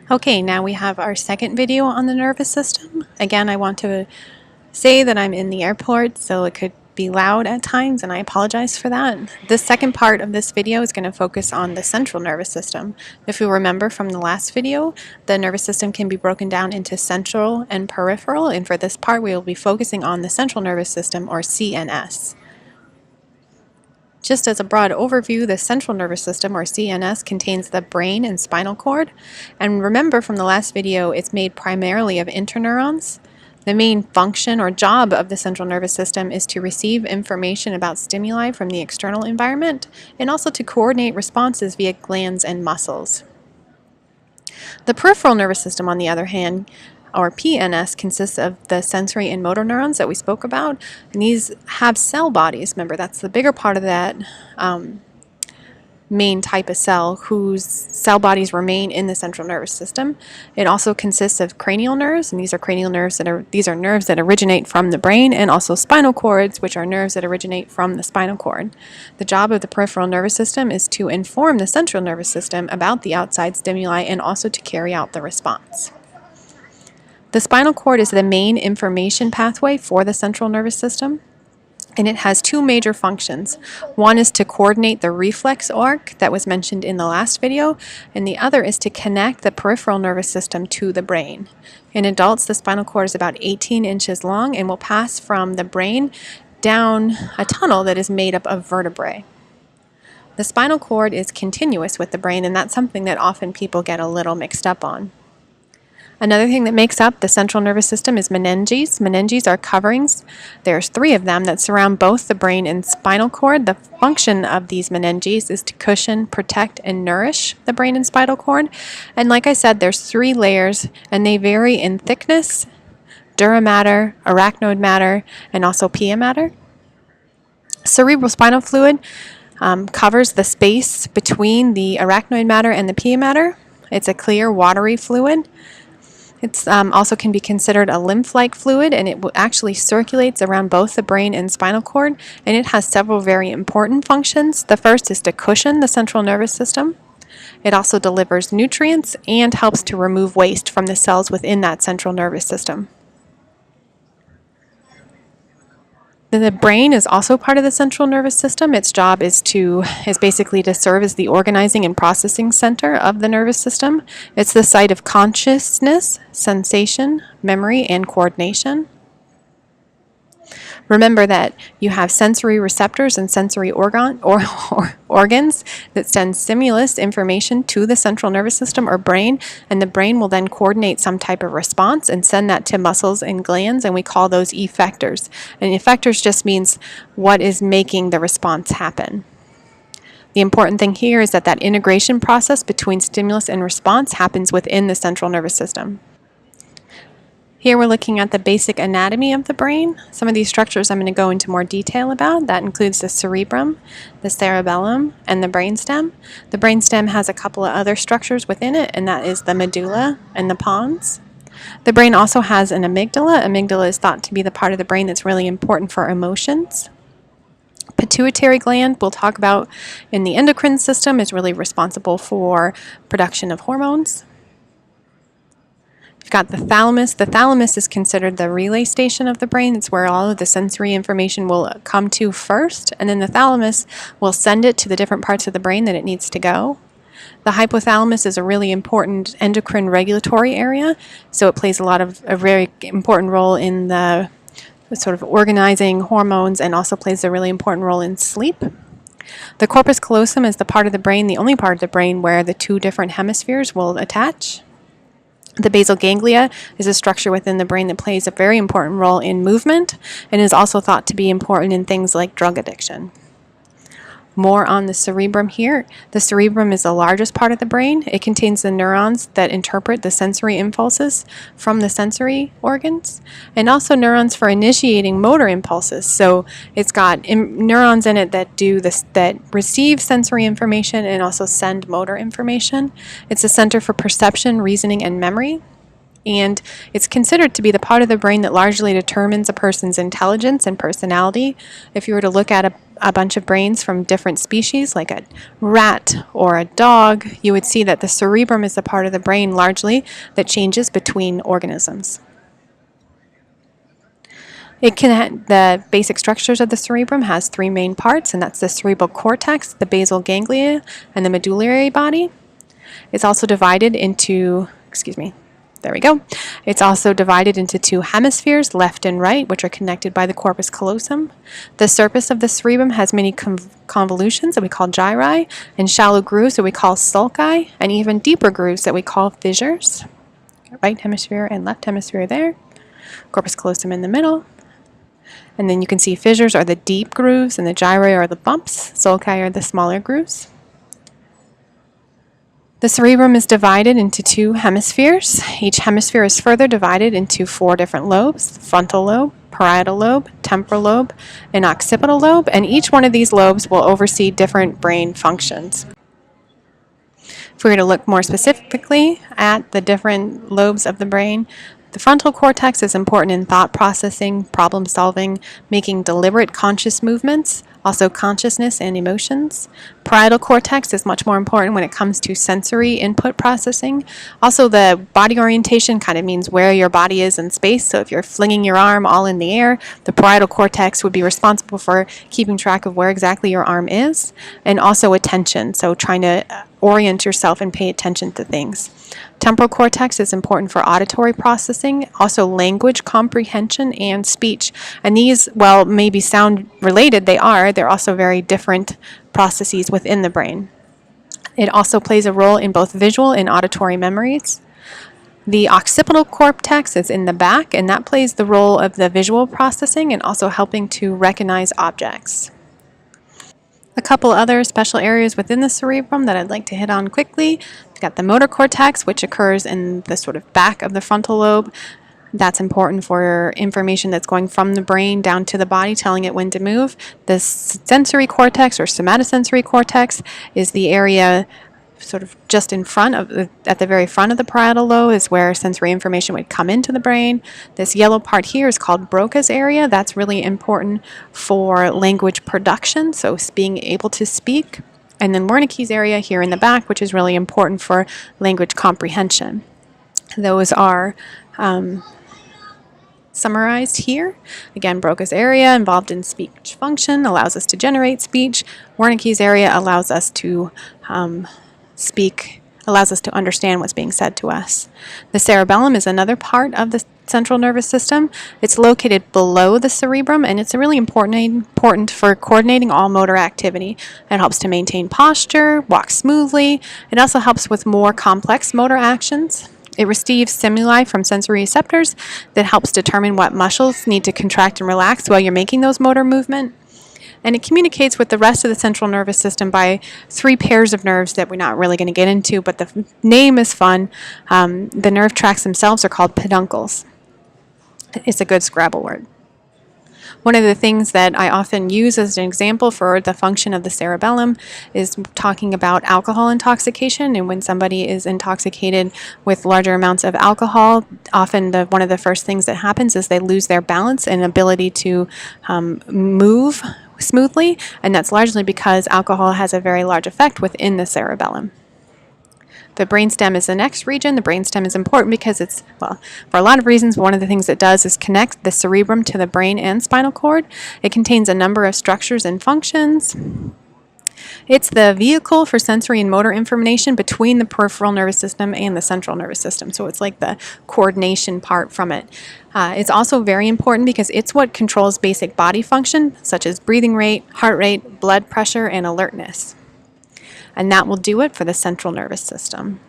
Okay, now we have our second video on the nervous system. Again, I want to say that I'm in the airport, so it could be loud at times, and I apologize for that. The second part of this video is going to focus on the central nervous system. If you remember from the last video, the nervous system can be broken down into central and peripheral, and for this part we will be focusing on the central nervous system, or CNS. Just as a broad overview, the central nervous system, or CNS, contains the brain and spinal cord. And remember from the last video, it's made primarily of interneurons. The main function or job of the central nervous system is to receive information about stimuli from the external environment and also to coordinate responses via glands and muscles. The peripheral nervous system, on the other hand, or PNS, consists of the sensory and motor neurons that we spoke about, and these have cell bodies. Remember, that's the bigger part of that main type of cell, whose cell bodies remain in the central nervous system. It also consists of cranial nerves, and these are nerves that originate from the brain, and also spinal cords, which are nerves that originate from the spinal cord. The job of the peripheral nervous system is to inform the central nervous system about the outside stimuli and also to carry out the response. The spinal cord is the main information pathway for the central nervous system, and it has two major functions. One is to coordinate the reflex arc that was mentioned in the last video, and the other is to connect the peripheral nervous system to the brain. In adults, the spinal cord is about 18 inches long and will pass from the brain down a tunnel that is made up of vertebrae. The spinal cord is continuous with the brain, and that's something that often people get a little mixed up on. Another thing that makes up the central nervous system is meninges. Meninges are coverings. There's 3 of them that surround both the brain and spinal cord. The function of these meninges is to cushion, protect, and nourish the brain and spinal cord. And like I said, there's 3 layers, and they vary in thickness: dura mater, arachnoid matter, and also pia mater. Cerebrospinal fluid covers the space between the arachnoid matter and the pia mater. It's a clear, watery fluid. It also can be considered a lymph-like fluid, and it actually circulates around both the brain and spinal cord, and it has several very important functions. The first is to cushion the central nervous system. It also delivers nutrients and helps to remove waste from the cells within that central nervous system. The brain is also part of the central nervous system. Its job is basically to serve as the organizing and processing center of the nervous system. It's the site of consciousness, sensation, memory, and coordination. Remember that you have sensory receptors and sensory organs that send stimulus information to the central nervous system or brain, and the brain will then coordinate some type of response and send that to muscles and glands, and we call those effectors. And effectors just means what is making the response happen. The important thing here is that that integration process between stimulus and response happens within the central nervous system. Here we're looking at the basic anatomy of the brain. Some of these structures I'm going to go into more detail about. That includes the cerebrum, the cerebellum, and the brainstem. The brainstem has a couple of other structures within it, and that is the medulla and the pons. The brain also has an amygdala. Amygdala is thought to be the part of the brain that's really important for emotions. Pituitary gland, we'll talk about in the endocrine system, is really responsible for production of hormones. You've got the thalamus. The thalamus is considered the relay station of the brain. It's where all of the sensory information will come to first, and then the thalamus will send it to the different parts of the brain that it needs to go. The hypothalamus is a really important endocrine regulatory area, so it plays a very important role in the sort of organizing hormones, and also plays a really important role in sleep. The corpus callosum is the part of the brain, the only part of the brain where the 2 different hemispheres will attach. The basal ganglia is a structure within the brain that plays a very important role in movement and is also thought to be important in things like drug addiction. More on the cerebrum here. The cerebrum is the largest part of the brain. It contains the neurons that interpret the sensory impulses from the sensory organs, and also neurons for initiating motor impulses. So it's got neurons in it that receive sensory information and also send motor information. It's a center for perception, reasoning, and memory. And it's considered to be the part of the brain that largely determines a person's intelligence and personality. If you were to look at a bunch of brains from different species, like a rat or a dog, you would see that the cerebrum is the part of the brain largely that changes between organisms. The basic structures of the cerebrum has three main parts, and that's the cerebral cortex, the basal ganglia, and the medullary body. It's also divided into, there we go. It's also divided into two hemispheres, left and right, which are connected by the corpus callosum. The surface of the cerebrum has many convolutions that we call gyri, and shallow grooves that we call sulci, and even deeper grooves that we call fissures. Right hemisphere and left hemisphere there. Corpus callosum in the middle. And then you can see fissures are the deep grooves, and the gyri are the bumps. Sulci are the smaller grooves. The cerebrum is divided into two hemispheres. Each hemisphere is further divided into four different lobes: frontal lobe, parietal lobe, temporal lobe, and occipital lobe, and each one of these lobes will oversee different brain functions. If we were to look more specifically at the different lobes of the brain, the frontal cortex is important in thought processing, problem solving, making deliberate conscious movements, also consciousness and emotions. Parietal cortex is much more important when it comes to sensory input processing. Also, the body orientation kind of means where your body is in space. So if you're flinging your arm all in the air, the parietal cortex would be responsible for keeping track of where exactly your arm is. And also attention, so trying to orient yourself and pay attention to things. Temporal cortex is important for auditory processing, also language comprehension and speech. And these, well, maybe sound related, they are. They're also very different processes within the brain. It also plays a role in both visual and auditory memories. The occipital cortex is in the back, and that plays the role of the visual processing and also helping to recognize objects. A couple other special areas within the cerebrum that I'd like to hit on quickly. We've got the motor cortex, which occurs in the sort of back of the frontal lobe. That's important for information that's going from the brain down to the body, telling it when to move. The sensory cortex or somatosensory cortex is the area sort of just in front of, at the very front of the parietal lobe is where sensory information would come into the brain. This yellow part here is called Broca's area. That's really important for language production, so being able to speak. And then Wernicke's area here in the back, which is really important for language comprehension. Those are summarized here. Again, Broca's area involved in speech function allows us to generate speech. Wernicke's area allows us to allows us to understand what's being said to us. The cerebellum is another part of the central nervous system. It's located below the cerebrum, and it's really important for coordinating all motor activity. It helps to maintain posture, walk smoothly. It also helps with more complex motor actions. It receives stimuli from sensory receptors that helps determine what muscles need to contract and relax while you're making those motor movements. And it communicates with the rest of the central nervous system by three pairs of nerves that we're not really going to get into, but the name is fun. The nerve tracts themselves are called peduncles. It's a good Scrabble word. One of the things that I often use as an example for the function of the cerebellum is talking about alcohol intoxication. And when somebody is intoxicated with larger amounts of alcohol, often one of the first things that happens is they lose their balance and ability to move smoothly, and that's largely because alcohol has a very large effect within the cerebellum. The brainstem is the next region. The brainstem is important because it's, well, for a lot of reasons, one of the things it does is connect the cerebrum to the brain and spinal cord. It contains a number of structures and functions. It's the vehicle for sensory and motor information between the peripheral nervous system and the central nervous system. So it's like the coordination part from it. It's also very important because it's what controls basic body function, such as breathing rate, heart rate, blood pressure, and alertness. And that will do it for the central nervous system.